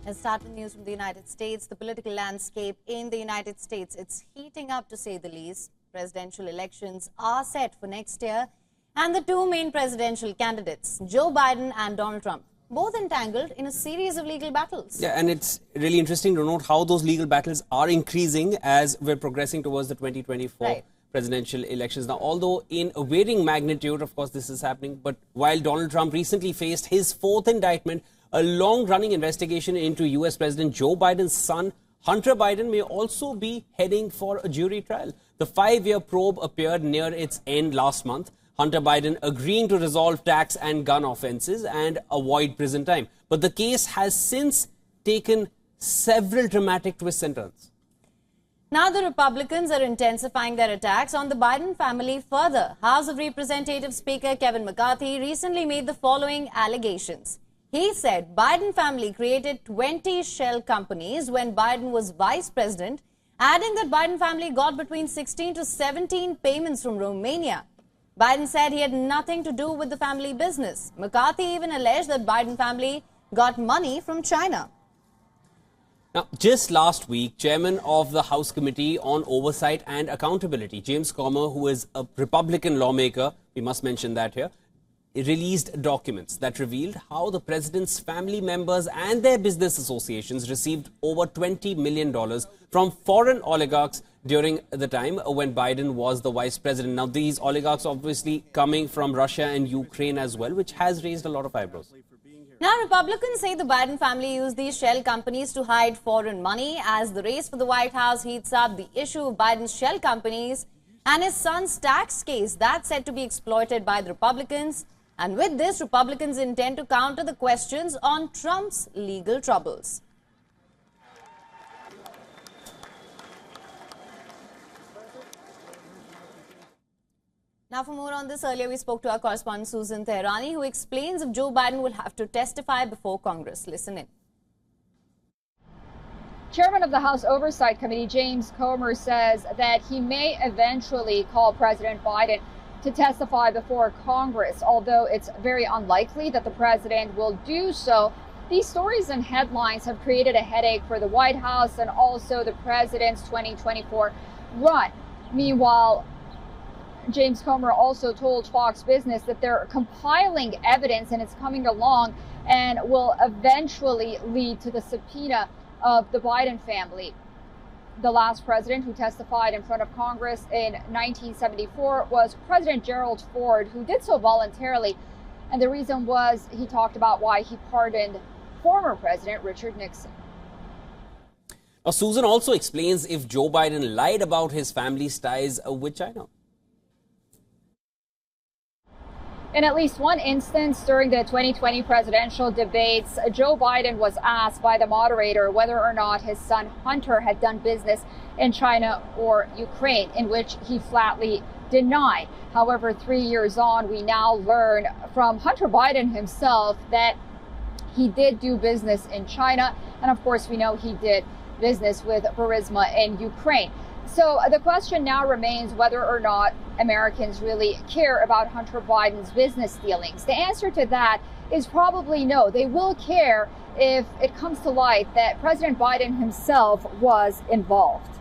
Let's start with news from the United States. The political landscape in the United States, it's heating up to say the least. Presidential elections are set for next year, and the two main presidential candidates, Joe Biden and Donald Trump, both entangled in a series of legal battles. Yeah, and it's really interesting to note how those legal battles are increasing as we're progressing towards the 2024 presidential elections. Now, although in a varying magnitude, of course, this is happening, but while Donald Trump recently faced his fourth indictment, a long-running investigation into U.S. President Joe Biden's son, Hunter Biden, may also be heading for a jury trial. The 5-year probe appeared near its end last month, Hunter Biden agreeing to resolve tax and gun offenses and avoid prison time. But the case has since taken several dramatic twists and turns. Now the Republicans are intensifying their attacks on the Biden family further. House of Representatives Speaker Kevin McCarthy recently made the following allegations. He said Biden family created 20 shell companies when Biden was vice president, adding that Biden family got between 16 to 17 payments from Romania. Biden said he had nothing to do with the family business. McCarthy even alleged that Biden family got money from China. Now, just last week, Chairman of the House Committee on Oversight and Accountability, James Comer, who is a Republican lawmaker, we must mention that here, released documents that revealed how the president's family members and their business associations received over $20 million from foreign oligarchs during the time when Biden was the vice president. Now, these oligarchs obviously coming from Russia and Ukraine as well, which has raised a lot of eyebrows. Now, Republicans say the Biden family used these shell companies to hide foreign money. As the race for the White House heats up, the issue of Biden's shell companies and his son's tax case, that's said to be exploited by the Republicans. And with this, Republicans intend to counter the questions on Trump's legal troubles. Now, for more on this, earlier we spoke to our correspondent Susan Teherani, who explains if Joe Biden will have to testify before Congress. Listen in. Chairman of the House Oversight Committee, James Comer, says that he may eventually call President Biden to testify before Congress, although it's very unlikely that the president will do so. These stories and headlines have created a headache for the White House and also the president's 2024 run. Meanwhile, James Comer also told Fox Business that they're compiling evidence and it's coming along and will eventually lead to the subpoena of the Biden family. The last president who testified in front of Congress in 1974 was President Gerald Ford, who did so voluntarily. And the reason was he talked about why he pardoned former President Richard Nixon. Now, Susan also explains if Joe Biden lied about his family's ties with China. In at least one instance during the 2020 presidential debates, Joe Biden was asked by the moderator whether or not his son Hunter had done business in China or Ukraine, in which he flatly denied. However, 3 years on, we now learn from Hunter Biden himself that he did do business in China. And of course, we know he did business with Burisma in Ukraine. So the question now remains whether or not Americans really care about Hunter Biden's business dealings. The answer to that is probably no. They will care if it comes to light that President Biden himself was involved.